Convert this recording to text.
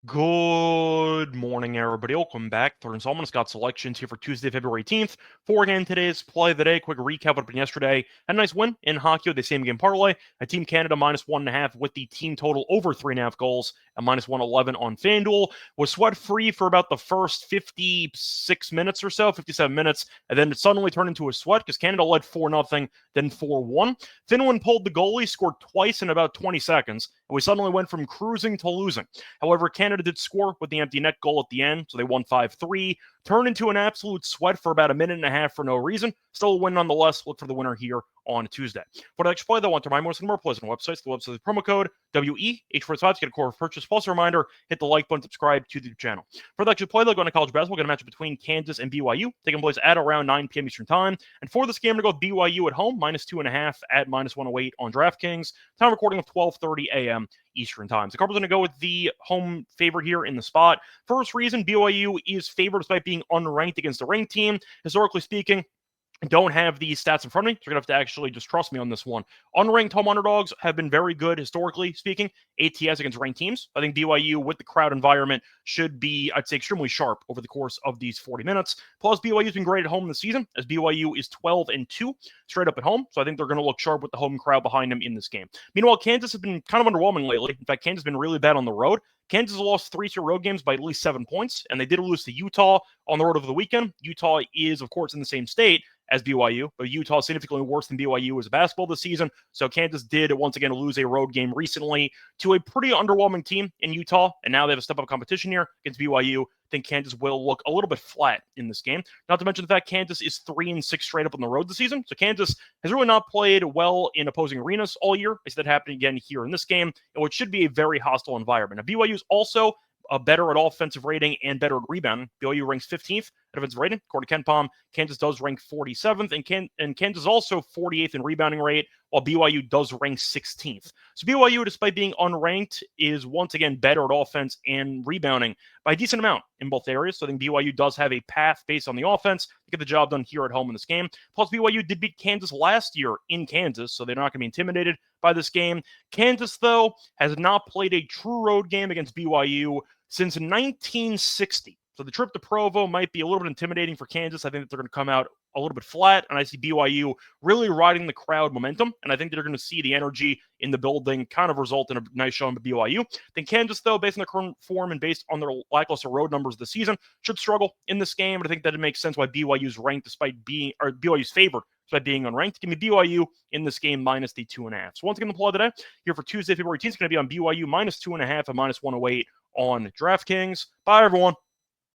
Good morning, everybody. Welcome back. Third installment. Got selections here for Tuesday, February 18th. For again today's play of the day. Quick recap of what happened yesterday. Had a nice win in hockey with the same game parlay. A Team Canada -1.5 with the team total over 3.5 goals at -111 on FanDuel. Was sweat free for about the first 56 minutes or so, 57 minutes, and then it suddenly turned into a sweat because Canada led 4-0, then 4-1. Finland pulled the goalie, scored twice in about 20 seconds, and we suddenly went from cruising to losing. However, Canada did score with the empty net goal at the end, so they won 5-3. Turned into an absolute sweat for about a minute and a half for no reason. Still a win nonetheless. Look for the winner here on Tuesday. For the next play, though, I want to remind you of some more plays on websites. The website is promo code WEH45 to get a core purchase. Plus, a reminder, hit the like button, subscribe to the channel. For the next play, though, going to college basketball, going to match between Kansas and BYU, taking place at around 9 p.m. Eastern Time. And for this game, I'm going to go with BYU at home, -2.5 at -108 on DraftKings. Time recording of 12:30 a.m. Eastern Time. So Cardinals going to go with the home favorite here in the spot. First reason, BYU is favored despite being unranked against a ranked team. Historically speaking, I don't have these stats in front of me, so you're going to have to actually just trust me on this one. Unranked home underdogs have been very good, historically speaking, ATS against ranked teams. I think BYU, with the crowd environment, should be, I'd say, extremely sharp over the course of these 40 minutes. Plus, BYU's been great at home this season, as BYU is 12-2 straight up at home, so I think they're going to look sharp with the home crowd behind them in this game. Meanwhile, Kansas has been kind of underwhelming lately. In fact, Kansas has been really bad on the road. Kansas lost 3 straight road games by at least 7 points, and they did lose to Utah on the road over the weekend. Utah is, of course, in the same state as BYU, but Utah is significantly worse than BYU as a basketball this season. So Kansas did once again lose a road game recently to a pretty underwhelming team in Utah, and now they have a step up competition here against BYU. I think Kansas will look a little bit flat in this game. Not to mention the fact Kansas is 3-6 straight up on the road this season. So Kansas has really not played well in opposing arenas all year. I see that happening again here in this game, in which should be a very hostile environment. Now, BYU is also better at offensive rating and better at rebounding. BYU ranks 15th at offensive rating, according to KenPom. Kansas does rank 47th, and Kansas also 48th in rebounding rate, while BYU does rank 16th. So BYU, despite being unranked, is once again better at offense and rebounding by a decent amount in both areas. So I think BYU does have a path based on the offense to get the job done here at home in this game. Plus, BYU did beat Kansas last year in Kansas, so they're not going to be intimidated by this game. Kansas, though, has not played a true road game against BYU since 1960. So the trip to Provo might be a little bit intimidating for Kansas. I think that they're going to come out a little bit flat, and I see BYU really riding the crowd momentum, and I think they're going to see the energy in the building kind of result in a nice showing by BYU. I think Kansas, though, based on their current form and based on their lackluster road numbers this season, should struggle in this game, but I think that it makes sense why BYU's ranked despite being, or BYU's favored despite being unranked. Give me BYU in this game minus the 2.5. So once again, the play today here for Tuesday, February 18th is going to be on BYU -2.5 and -108 on DraftKings. Bye, everyone.